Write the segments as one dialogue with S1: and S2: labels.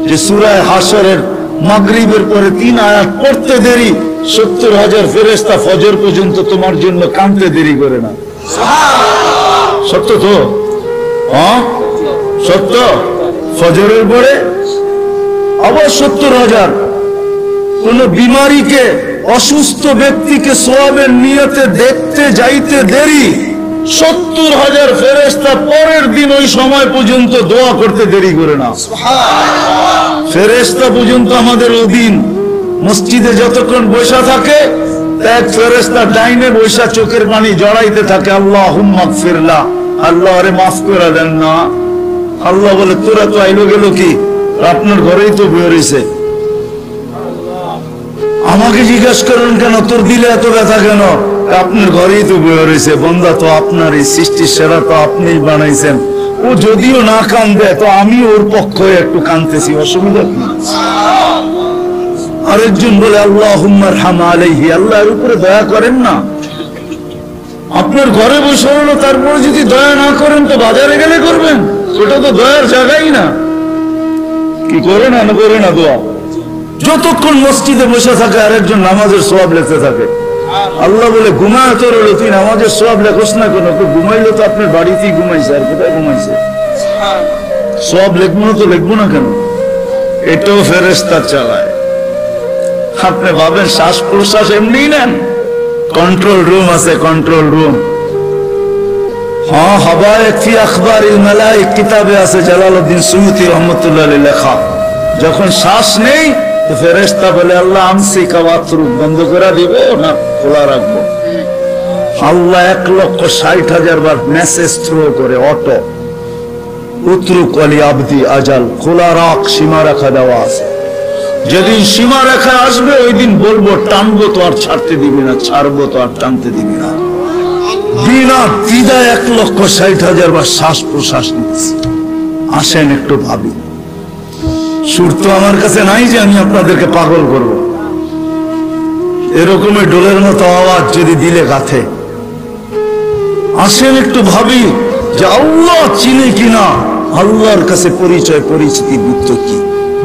S1: যে সূরা হাশরের মাগরিবের পরে 3 আয়াত পড়তে দেরি 70,000 ফেরেশতা ফজর পর্যন্ত তোমার জন্য কাঁদতে দেরি করে না। সত্য তো? হ্যাঁ সত্য। ফজরের পরে আবার 70,000। কোন বিমারীকে, অসুস্থ ব্যক্তিকে সওয়াবের নিয়তে দেখতে যাইতে দেরি 70,000 ফেরেশতা পরের দিন ওই সময় পর্যন্ত দোয়া করতে দেরি করে না। ফেরেশতা পর্যন্ত আমাদের অধীন। মসজিদে যতক্ষণ বসা থাকে এক ফেরেশতা ডাইনে বসা চোখের পানি জড়াইতে থাকে, আল্লাহুম্মা গফিরলা, আল্লাহ আরে মাফ করে দেন না। আল্লাহ বলে তোরা তো আইলো গেল কি, আপনার ঘরেই তো বয়ে রয়েছে, আমাকে জিজ্ঞাসা করেন কেন তোর দিলে এত ব্যথা কেন? আপনার ঘরেই তো বয়ে রয়েছে, বন্দা তো আপনার, এই সৃষ্টির সেরা তো আপনিই বানাইছেন। ও যদিও না কান্দে তো আমি ওর পক্ষ হয়ে একটু কান্দতেছি, অসুবিধা কি? আরেকজন বলে আল্লাহুম্মা আরহাম আলাইহি, আল্লাহর উপরে দয়া করেন না। আপনার ঘরে বসে হলো, তারপরে যদি দয়া না করেন তো বাজারে গেলে করবেন, ওটা তো দয়ার জায়গাই না। কি করে না করে না দোয়া। যতক্ষণ মসজিদে বসে থাকে আরেকজন নামাজের সওয়াব লিখতে থাকে। আল্লাহ বলে ঘুমায় তোর হলো, তুই নামাজের সওয়াব লেখোস না কেন? তো ঘুমাইলো তো আপনার বাড়িতেই ঘুমাইছে, আর কোথায় ঘুমাইছে? সওয়াব লিখবো না তো লিখবো না কেন? এটাও ফেরেশতা চালায়। আপনি ভাবেন শ্বাস প্রশ্বাস এমনি নেন? কন্ট্রোল রুম আছে, কন্ট্রোল রুম। হ্যাঁ, হাবায়েক ফি আখবারিল মালায়েক কিতাবে আছে, জালালউদ্দিন সুয়ুতী রাহমাতুল্লাহ আলাইহি লেখা। যখন শ্বাস নেই তো ফেরেশতা বলে আল্লাহ আমসিকা ওয়াতরুক, বন্ধ করে দিব না খোলা রাখবো। আল্লাহ 1,60,000 বার মেসেজ থ্রো করে, অটো উতরুক ওয়ালি আবদি আজাল, খোলা রাখ, সীমা রেখা দেওয়া আছে। যেদিন সীমা রেখা আসবে ওই দিন বলবো টানবো তো আর ছাড়তে দিবি না, ছাড়বো তো আর টানতে দিবি না। বিনা দ্বিধায় 1,60,000 বার শ্বাস প্রশ্বাস নিচ্ছে। আসেন একটু ভাবি। সুর তো আমার কাছে নাই যে আমি আপনাদেরকে পাগল করব। এরকমই ডোলের মতো আওয়াজ যদি দিলে গাথে। আসেন একটু ভাবি যে আল্লাহ চিনি কিনা, আল্লাহর কাছে পরিচয় পরিচিতির বৃত্ত কি।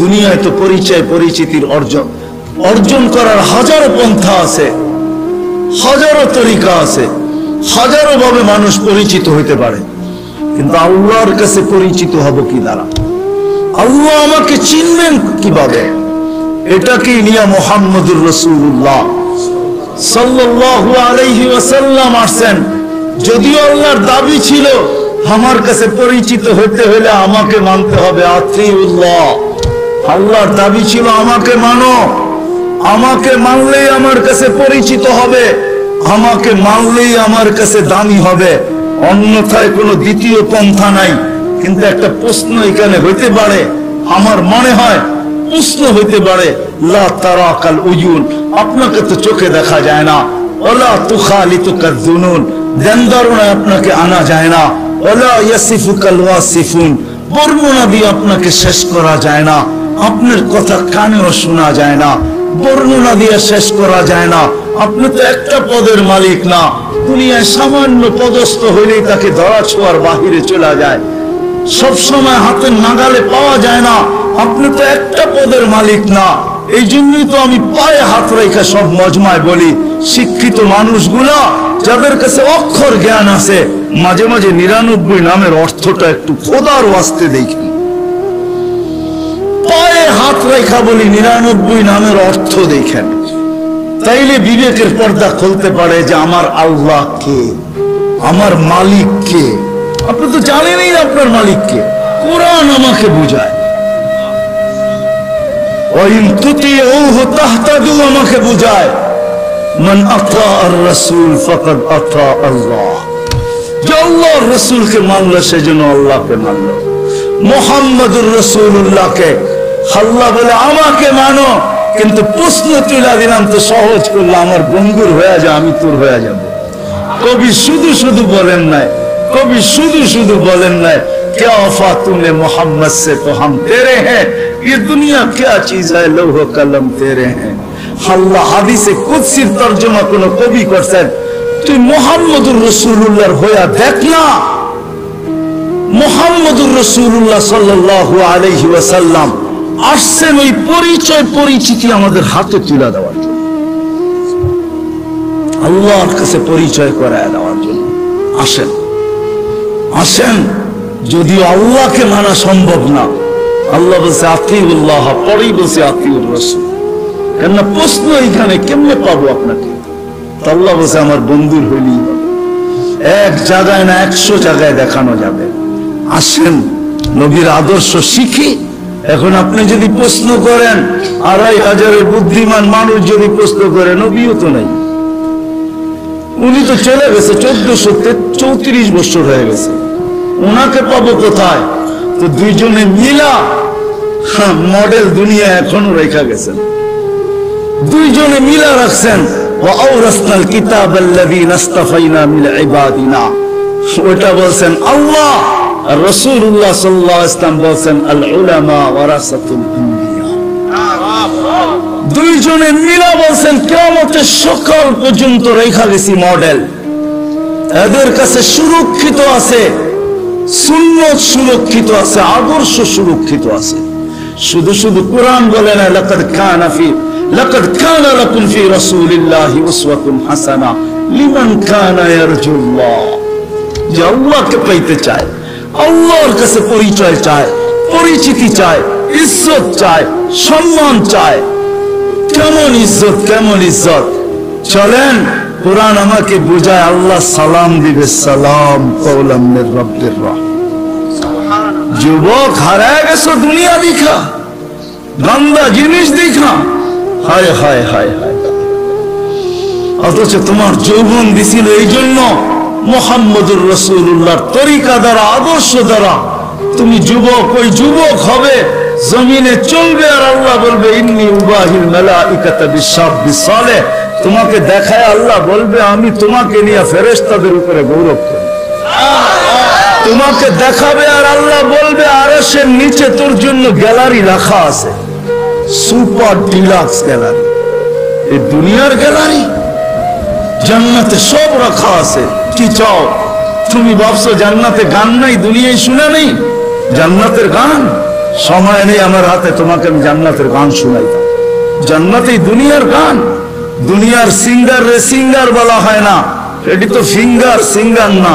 S1: দুনিয়ায় তো পরিচয় পরিচিতির অর্জন করার হাজারো পন্থা আছে, হাজারো তরিকা আছে, হাজারো ভাবে মানুষ পরিচিত হইতে পারে, কিন্তু আল্লাহর কাছে পরিচিত হব কি দ্বারা? আল্লাহ আমাকে চিনবেন কিভাবে? এটাকেই নিয়ে মুহাম্মদুর রাসূলুল্লাহ সাল্লাল্লাহু আলাইহি ওয়াসাল্লাম আসেন। যদিও আল্লাহর দাবি ছিল আমার কাছে পরিচিত হতে হলে আমাকে মানতে হবে, আতিউল্লাহ। আল্লাহর দাবি ছিল আমাকে মানো, আমাকে মানলেই আমার কাছে পরিচিত হবে, আমাকে মানলেই আমার কাছে দামি হবে, অন্যথায় কোনো দ্বিতীয় পন্থা নাই। কিন্তু একটা প্রশ্ন এখানে হইতে পারে, আমার মনে হয় প্রশ্ন হইতে পারে, লা তারাকাল উয়ুন, আপনাকে তো চোখে দেখা যায় না, ওয়ালা তুখালিতুকাল যুনুন, ধ্যান ধারণায় আপনাকে আনা যায় না, ওয়ালা ইয়াসিফুকাল ওয়াসিফুন, বর্ণনা দিয়ে আপনাকে শেষ করা যায় না, আপনার কথা কানেও শোনা যায় না, বর্ণনা দিয়ে শেষ করা যায় না। আপনি তো একটা পদের মালিক না, দুনিয়ায় সামান্য পদস্থ হইলেই তাকে ধরা ছোঁয়ার বাহিরে চলে যায়, সব সময় হাতের নাগালে পাওয়া যায় না। আপনি তো একটা পদের মালিক না। এই জন্যই তো আমি পায়ে হাত রেখে সব মজমায় বলি, শিক্ষিত মানুষগুলা যাদের কাছে অক্ষর জ্ঞান আছে, মাঝে মাঝে 99 নামের অর্থটা একটু খোদার ওয়াস্তে দেখি। পায়ে হাত রেখা বলি 99 নামের অর্থ দেখেন, তাইলে বিবেকের পর্দা খুলতে পারে যে আমার আল্লাহ কে, আমার মালিক কে। আপনি তো জানেনই না আপনার মালিক কে, কোরআন আমাকে বুঝায়। ওয়াইন তুতিউহু তাহতাদু আমাকে বুঝায়, মান আতা আর রাসূল ফাকাদ আতা আল্লাহ। যে আল্লাহর রাসূলকে মানলো সেজন্য আল্লাহকে মানলো। মুহাম্মদুর রাসূলুল্লাহকে আল্লাহ বলে আমাকে মানো, কিন্তু প্রশ্ন তুলে দিলাম তো সহজ করলো, আমার বন্ধুর হয়ে যা, আমি তোর হয়ে যাব। কবি শুধু শুধু বলেন নাই, कभी शुद्ध शुद्ध बोलन ना क्या वफा तूने मोहम्मद से तो हम तेरे हैं, ये दुनिया क्या चीज है, लौह कलम तेरे हैं। अल्लाह हादिसे कुदसिर तर्जुमा कोनो कवि करছেন, তুই মুহাম্মদুর রাসূলুল্লাহর হয়া দেখ না। মুহাম্মদুর রাসূলুল্লাহ সাল্লাল্লাহু আলাইহি ওয়াসাল্লাম আসছেন ওই পরিচয় পরিচিতি আমাদের হাতে তুলে দেওয়ার জন্য, আল্লাহর কাছে পরিচয় করায় দেওয়ার জন্য। আসেন আসেন, যদিও আল্লাহকে মানা সম্ভব না, আল্লাহ বলছে আতিউল্লাহ, পরেই বলছে আতিউর রাসূল। কেননা প্রশ্ন এইখানে কেমনে পাবো আপনাকে? আল্লাহ বলছে আমার বন্ধুর হইলেই হবে। এক জায়গায় না 100 জায়গায় দেখানো যাবে। আসেন নবীর আদর্শ শিখি। এখন আপনি যদি প্রশ্ন করেন, 2500 বুদ্ধিমান মানুষ যদি প্রশ্ন করে, নবীও তো নাই, উনি তো চলে গেছে, 1434 বছর হয়ে গেছে, ওনাকে পাবো কোথায়? তো দুইজনে মিলা মডেল দুনিয়া এখনো রেখা গেছেন, দুইজনে মিলা রাখছেন। ওয়াওরাসনাল কিতাবাল্লাযী নাসতাফাইনা মিন ইবাদিনা, ওটা বলছেন আল্লাহ, আর রাসূলুল্লাহ সাল্লাল্লাহু আলাইহি ওয়াসাল্লাম বলছেন আল উলামা ওয়ারাসাতুল আম্বিয়া। দুইজনে মিলা বলছেন কিয়ামতের সকাল পর্যন্ত রেখা গেছি মডেল। এদের কাছে সুরক্ষিত আছে, সুন্নত সুরক্ষিত আছে, আদর্শ সুরক্ষিত আছে। শুধু শুধু কোরআন বলে না, লাকাদ কানা লাকুম ফি রাসূলিল্লাহি উসওয়াতুন হাসানা লিমান কানা ইয়ারজুল্লাহ। যে আল্লাহকে পাইতে চায়, আল্লাহর কাছে পরিচয় চায়, পরিচিতি চায়, ইজ্জত চায়, সম্মান চায়। কেমন ইজ্জত, কেমন ইজ্জত? চলেন কোরআন আমাকে বুঝায়, আল্লাহ সালাম দিবে, সালাম কওলাম মির রাব্বির রাহিম। যুবক হারায় গেছো দুনিয়া দেখা, গন্দা জিনিস দেখা, হায় হায় হায় হায়। অথচ তোমার যৌবন দিছিল এই জন্য মুহাম্মদুর রাসূলুল্লাহর তরিকা দ্বারা, আদর্শ দ্বারা তুমি যুবক, ওই যুবক হবে, জমিনে চলবে, আর আল্লাহ বলবে ইন্নী উবাহিল মালাইকাতা বিশাব্বিস সালেহ। তোমাকে দেখায় আল্লাহ বলবে আমি তোমাকে নিয়ে ফেরেশতাদের উপরে গৌরব করি। তোমাকে দেখাবে আর আল্লাহ বলবে আরশের নিচে তোর জন্য গ্যালারি রাখা আছে, সুপার ডিলাক্স গ্যালারি। এই দুনিয়ার গ্যালারি, জান্নাতে সব রাখা আছে। কি চাও তুমি? ভাবছো জান্নাতে গান নাই, দুনিয়ায় শুনে নেই জান্নাতের গান? সময় নেই আমার হাতে, তোমাকে আমি জান্নাতের গান শুনাইতাম। জান্নাতেই দুনিয়ার গান। দুনিয়ার সিঙ্গার রে সিঙ্গার বলা হয় না, এটি তো ফিঙ্গার, সিঙ্গার না।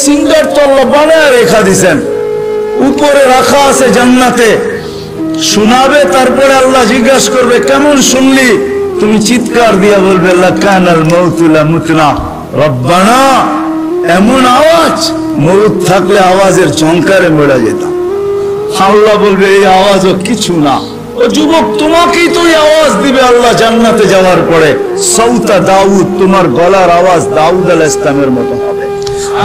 S1: সিঙ্গার তো আল্লাহ বানায় রেখা দিছেন, উপরে রাখা আছে জান্নাতে। শোনাবে, তারপরে আল্লাহ জিজ্ঞাসা করবে কেমন শুনলি? তুমি চিৎকার দিয়া বলবে লাকানাল মাউতু লা মুতনা রব্বানা। এমন আওয়াজ, মউত থাকলে আওয়াজের ঝংকারে মরে যেতাম। আল্লাহ বলবে এই আওয়াজও কিছু না। ও যুবক, তোমাকেই তো এই আওয়াজ দিবে আল্লাহ জান্নাতে যাওয়ার পরে। সৌতা দাউদ, তোমার গলার আওয়াজ দাউদ আলাইহিস সালামের মতো হবে।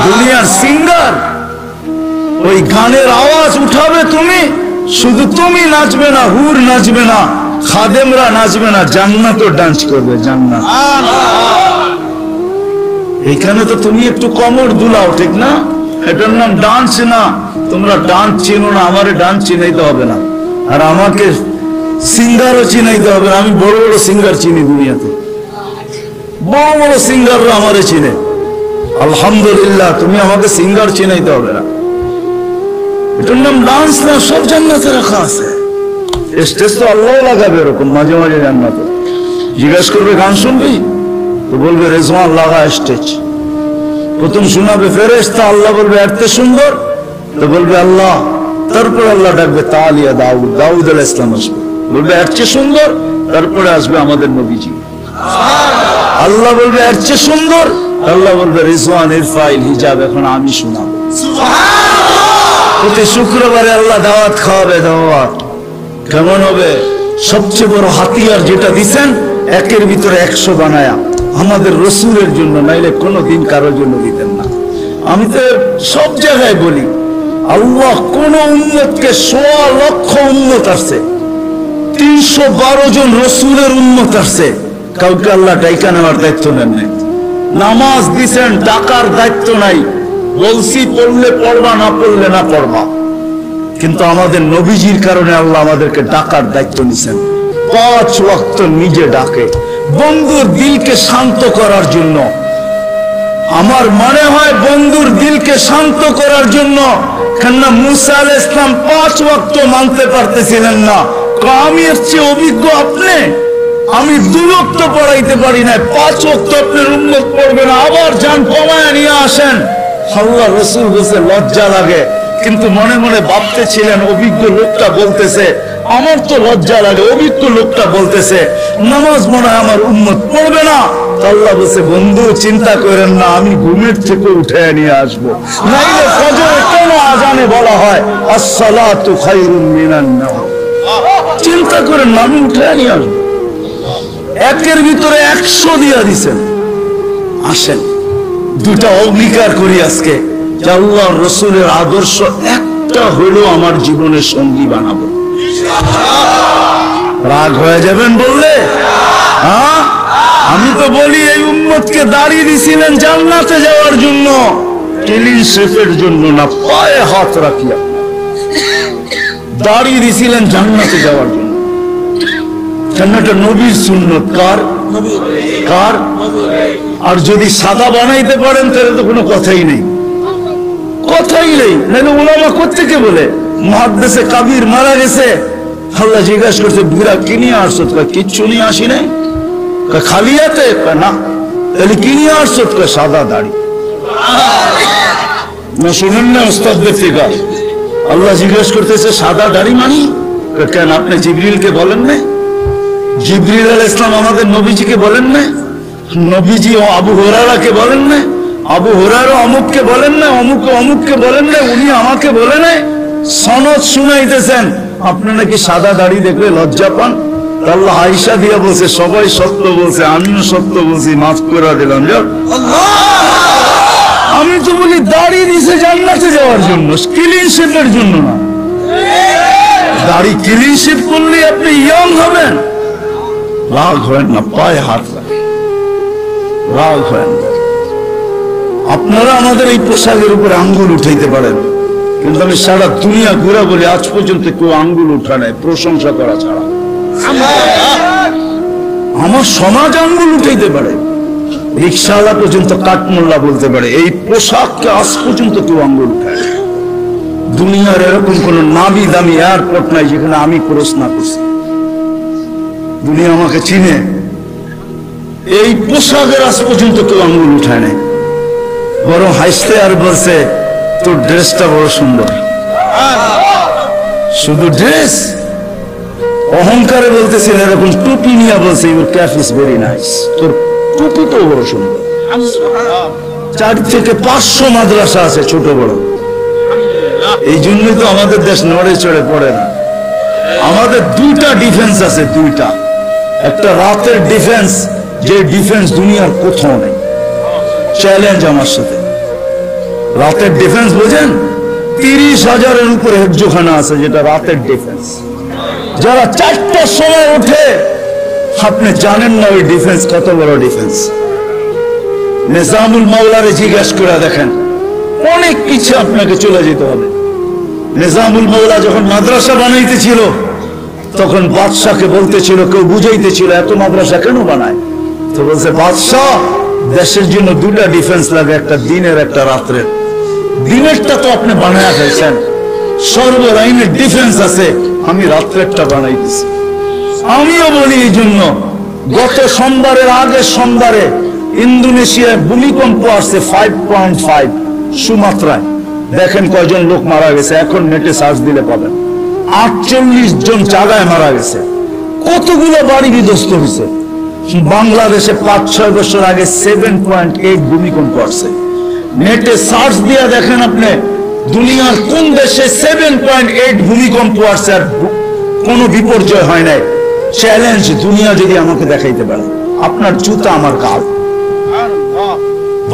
S1: দুনিয়ার সিঙ্গার ওই গানের আওয়াজ উঠাবে তুমি, শুধু তুমি নাচবে না, হুর নাচবে না, খাদেমরা নাচবে না, জান্নাতও ডান্স করবে। জান্নাত এখানে তো তুমি একটু কমর দুলাও, ঠিক না? এটার নাম ডান্স না। তোমরা ডান্স চিনো না, আমারে ডান্স চিনাইতে হবে না, আর আমাকে সিঙ্গারও চিনাইতে হবে না। আমি বড় বড় সিঙ্গার চিনি দুনিয়াতে, বড় বড় সিঙ্গাররা আমারে চিনে। আলহামদুলিল্লাহ, তুমি আমাকে সিঙ্গার চিনাইতে হবে না। এটার নাম ডান্স না, সব জান্নাতে রাখা আছে। স্টেজ তো আল্লাহ লাগাবে এরকম মাঝে মাঝে জান্নাতে। জিজ্ঞাসা করবে গান শুনবি? তো বলবে রেজওয়ান লাগা স্টেজ। প্রথম শোনাবে ফেরেশতা, আল্লাহ বলবে এত সুন্দর, তো বলবে আল্লাহ। তারপর আল্লাহ ডাকবে তালিয়া দাউদ, দাউদ আলাইহিস সালাম আসবে, বলবে এর চেয়ে সুন্দর। তারপরে আসবে আমাদের নবীজি, আল্লাহ বলবে এর চেয়ে সুন্দর। আল্লাহ বলবে রিজওয়ান ইরফাইল হিজাব, এখন আমি শোনাবো। প্রতি শুক্রবারে আল্লাহ দাওয়াত খাওয়াবে। দাওয়াত কেমন হবে? সবচেয়ে বড় হাতিয়ার যেটা দিছেন, একের ভিতরে 100 বানায়া আমাদের রসুলের জন্য, নাইলে কোনোদিন কারোর জন্য দিতেন না। আমি তো সব জায়গায় বলি, আল্লাহ কোন উম্মতকে 1.5 লক্ষ উম্মত আসছে, 312 জন রসুলের উম্মত আসছে, কাউকে আল্লাহ ডাইকা নেওয়ার দায়িত্ব নেন নাই। নামাজ দিছেন, ডাকার দায়িত্ব নাই। বলছি পড়লে পড়বা, না পড়লে না পড়বা। কিন্তু আমাদের নবীজির কারণে আল্লাহ আমাদেরকে ডাকার দায়িত্ব নিছেন। 5 ওয়াক্ত নিজে ডাকে, বন্ধুর দিলকে শান্ত করার জন্য। আমার মনে হয় বন্ধুর দিলকে শান্ত করার জন্য। কেননা মুসা আলাইহিস সালাম 5 ওয়াক্ত মানতে পারতেছিলেন না, আমি এর চেয়ে অভিজ্ঞ আপনি? আমি 2 ওয়াক্ত পড়াইতে পারি না, 5 ওয়াক্ত আপনার উম্মত পড়বে না, আবার যান কমায় নিয়ে আসেন। আল্লাহ রাসূল বলছে লজ্জা লাগে, কিন্তু মনে মনে ভাবতেছিলেন অভিজ্ঞ লোকটা বলতেছে, আমার তো লজ্জা লাগে, অভিজ্ঞ লোকটা বলতেছে নামাজ মনে হয় আমার উম্মত পড়বে না। আল্লাহ বলছে বন্ধু চিন্তা করেন না, আমি ঘুমের থেকে উঠে নিয়ে আসবো। নাইলে ফজরে কেন আজানে বলা হয় আসসালাতু খায়রুম মিনান নাওম? চিন্তা করেন না, আমি উঠে নিয়ে আসবো। একের ভিতরে 100 দিয়া দিছেন। আসেন 2টা অঙ্গীকার করি আজকে যে আল্লাহর রাসূলের আদর্শ একটা হলো আমার জীবনের সঙ্গী বানাবো। রাগ হয়ে যাবেন বললে? হ্যাঁ, আমি তো বলি এই উম্মতকে দাঁড়িয়ে দিছিলেন জান্নাতে যাওয়ার জন্য, ক্লিন শেফের জন্য না। পায়ে হাত রাখিয়া দাঁড়িয়ে দিছিলেন জান্নাতে যাওয়ার জন্য। জান্নাতটা নবীর সুন্নত। কার? কার? আর যদি সাদা বানাইতে পারেন তাহলে তো কোনো কথাই নেই, কথাই নেই। নাহলে উলামা কোত্থেকে বলে মুহাদ্দিসে কাবীর মারা গেছে, আল্লাহ জিজ্ঞাসা করছে বুড়া কি নিয়ে আসছো? কিচ্ছু নিয়ে আসি নাই। খালি হাতে? না। তাহলে কি নিয়ে আসছো? সাদা দাড়ি। না শুনেন না ওস্তাদদের থেকে? আল্লাহ জিজ্ঞাসা করতেছে সাদা দাড়ি মানি কেন? আপনি জিবরিলকে বলেন না? জিবরিল আলাইহিস সালাম আমাদের নবীজিকে বলেন না? নবীজি ও আবু হুরায়রাকে বলেন না? আবু হুরায়রা অমুককে বলেন না? অমুককে বলেন না? উনি আমাকে বলে নাই? সনদ শুনাইতেছেন, আপনি নাকি সাদা দাড়ি দেখলে লজ্জা পান। আল্লাহ আয়েশা দিয়া বলছে সবাই সত্য বলছে, আমিও সত্য বলছি, মাফ করে দিলাম। আমি তো বলি দাড়ি দিছে জান্নাতে যাওয়ার জন্য, ক্লিন শেপের জন্য না। দাড়ি ক্লিন শেপ করলে আপনি ইয়ং হবেন। রাগ হয় না, পায়ে হাত লাগে, রাগ হয় না। আপনারা আমাদের এই পোশাকের উপরে আঙ্গুল উঠাইতে পারেন, কিন্তু আমি সারা দুনিয়া ঘুরা বলি আজ পর্যন্ত কেউ আঙ্গুল উঠা নাই প্রশংসা করা ছাড়া। আমার সমাজ আঙ্গুল উঠাইতে পারে, রিক্সাওয়ালা পর্যন্ত কাঠমোল্লা বলতে পারে, এই পোশাককে আজ পর্যন্ত কেউ আঙ্গুল উঠায়। দুনিয়ার এরকম কোন নামি দামি এয়ারপোর্ট নাই যেখানে আমি ক্রস না করছি। দুনিয়া আমাকে চিনে, এই পোশাকের আজ পর্যন্ত কেউ আঙ্গুল উঠায় নাই। বরং হাসতে আর বলছে তোর ড্রেসটা বড় সুন্দর। শুধু ড্রেস, অহংকারে বলতেছেন এরকম টুপি নিয়ে বলছে your cap is very nice, তোর টুপি তো বড় সুন্দর। 4 থেকে 500 মাদ্রাসা আছে ছোট বড়, এই জন্যই তো আমাদের দেশ নড়ে চড়ে পড়ে না। আমাদের 2টা ডিফেন্স আছে, 2টা। একটা রাতের ডিফেন্স, যে ডিফেন্স দুনিয়ার কোথাও নেই। চ্যালেঞ্জ আমার সাথে, রাতের ডিফেন্স বোঝেন? 30,000-এর উপরে হেফজোখানা আছে যেটা রাতের ডিফেন্স। যারা 4টার সময় উঠে, আপনি জানেন না ওই ডিফেন্স কত বড় ডিফেন্স। নিজামুল মাওলারে জিজ্ঞাসা করে দেখেন, অনেক কিছু আপনাকে চলে যেতে হবে। নিজামুল মাওলা যখন মাদ্রাসা বানাইতেছিল তখন বাদশাকে বলতেছিল, কেউ বুঝাইতেছিল এত মাদ্রাসা কেন বানায়? তো বলছে বাদশাহ দেশের জন্য 2টা ডিফেন্স লাগে, একটা দিনের একটা রাত্রের। দিনেরটা তো আপনি বানায়া ফেলছেন, সর্বলাইনের ডিফেন্স আছে, আমি রাত্রেরটা বানাইতেছি। আমিও বলি এই জন্য গত সোমবারের আগের সোমবারে ইন্দোনেশিয়ায় ভূমিকম্প আসছে 5.5 সুমাত্রায়। দেখেন কয়জন লোক মারা গেছে, এখন নেটে সার্চ দিলে পাবেন। 48 জন জায়গায় মারা গেছে। কতগুলো বাড়ি বিধ্বস্ত হয়েছে। বাংলাদেশে 5-6 বছর আগে 7.8 ভূমিকম্প আসছে। নেটে সার্চ দিয়ে দেখেন আপনি দুনিয়ার কোন দেশে 7.8 ভূমিকম্প আসছে আর কোন বিপর্যয় হয় নাই। চ্যালেঞ্জ, দুনিয়া যদি আমাকে দেখাইতে পারে, আপনার জুতা আমার কাল।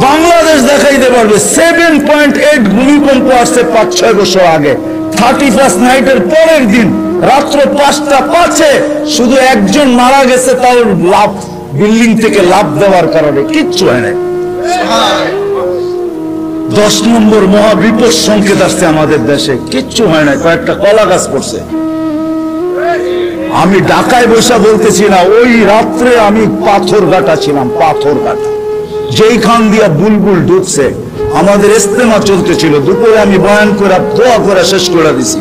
S1: বাংলাদেশ দেখাইতে পারবে 7.8 ভূমিকম্প আসছে 5-6 বছর আগে। 31st নাইটের পরের দিন রাত্র 5:05 শুধু একজন মারা গেছে, তার লাভ বিল্ডিং থেকে লাভ দেওয়ার কারণে, কিচ্ছু হয় নাই। 10 নম্বর মহাবিপদ সংকেত আসছে আমাদের দেশে, কিচ্ছু হয় নাই, কয়েকটা কলা গাছ পড়ছে। আমি ঢাকায় বসে বলতেছি না, ওই রাত্রে আমি পাথরঘাটা ছিলাম, পাথরঘাটা যেইখান দিয়া বুলবুল ঢুকছে। আমাদের ইস্তেমা চলতেছিল, দুপুরে আমি বয়ান করে দোয়া করে শেষ করে দিছি।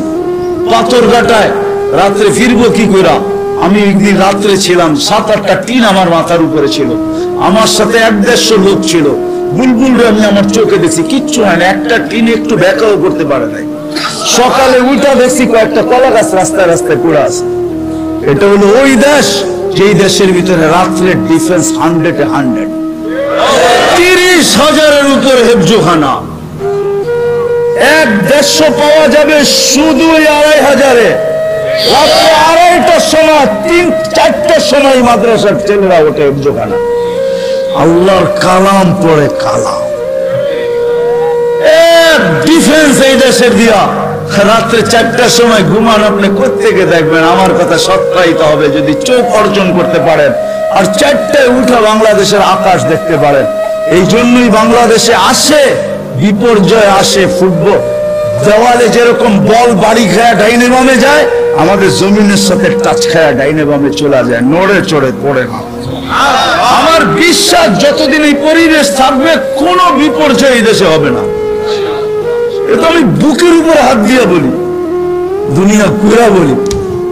S1: পাথরঘাটায় রাত্রে ফিরবো কি করে? আমি একদিন রাত্রে ছিলাম, 7-8টা টিন আমার মাথার উপরে ছিল, আমার সাথে 1-150 লোক ছিল। বুলবুলরে আমি আমার চোখে দেখছি, কিচ্ছু হয় না, একটা টিন একটু ব্যাকাও করতে পারে নাই। সকালে উল্টা দেখছি কয়েকটা কলা গাছ রাস্তায় রাস্তায় পড়ে আছে। এটা হলো ওই দেশ যেই দেশের ভিতরে রাত্রে ডিফেন্স 100-100, 30,000-এর উপর হেফজোখানা। 1-150 পাওয়া যাবে শুধু 2,500-এ। রাত্রে 2:30টার সময়, 3-4টার সময় মাদ্রাসার ছেলেরা ওঠে হেফজোখানা, আল্লাহর কালাম পড়ে। কালাম ডিফেন্স এই দেশের দিয়া। রাত্রে 4টার সময় ঘুমান, আপনি কোত্থেকে দেখবেন? আমার কথা সত্যায়িত হবে যদি চোখ অর্জন করতে পারেন আর 4টায় উঠা বাংলাদেশের আকাশ দেখতে পারেন। এই জন্যই বাংলাদেশে আসে বিপর্যয়, আসে ফুটবল। দেওয়ালে যেরকম বল বাড়ি খায়া ডাইনে বামে যায়, আমাদের জমিনের সাথে টাচ খায়া ডাইনে বামে চলে যায়, নড়ে চড়ে পড়ে না। আমার বিশ্বাস যতদিন এই পরিবেশ থাকবে কোনো বিপর্যয় এই দেশে হবে না। এটা আমি বুকের উপরে হাত দিয়ে বলি, দুনিয়া ঘুরা বলি,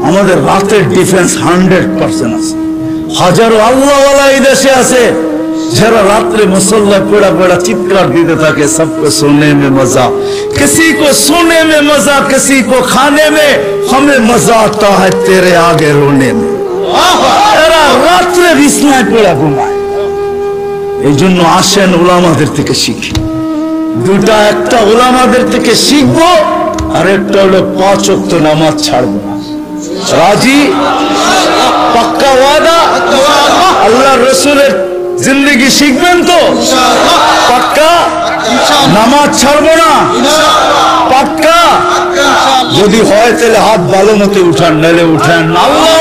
S1: আমাদের রাতের ডিফেন্স 100% আছে। হাজারো আল্লাহওয়ালা এই দেশে আছে যারা রাত্রে মুসল্লা পড়া পড়া চিৎকার দিতে থাকে, সবকো সোনে মে মজা, কিসি কো সোনে মে মজা, কিসি কো খানে মে, হমে মজা আতা হ্যায় তেরে আগে রোনে মে। এরা রাত্রে বিছনায় পড়া ঘুমায়। এই জন্য আসেন উলামাদের থেকে শিখি। দুটা, একটা উলামাদের থেকে শিখবো, আর একটা হলো 5 ওয়াক্ত নামাজ ছাড়বো না। রাজি? পাক্কা ওয়াদা? আল্লাহ রসুলের জিন্দগি শিখবেন তো? পাক্কা? নামাজ ছাড়বো না? পাক্কা? যদি হয় তাহলে হাত ভালো মতো উঠান, নাহলে উঠান। আল্লাহ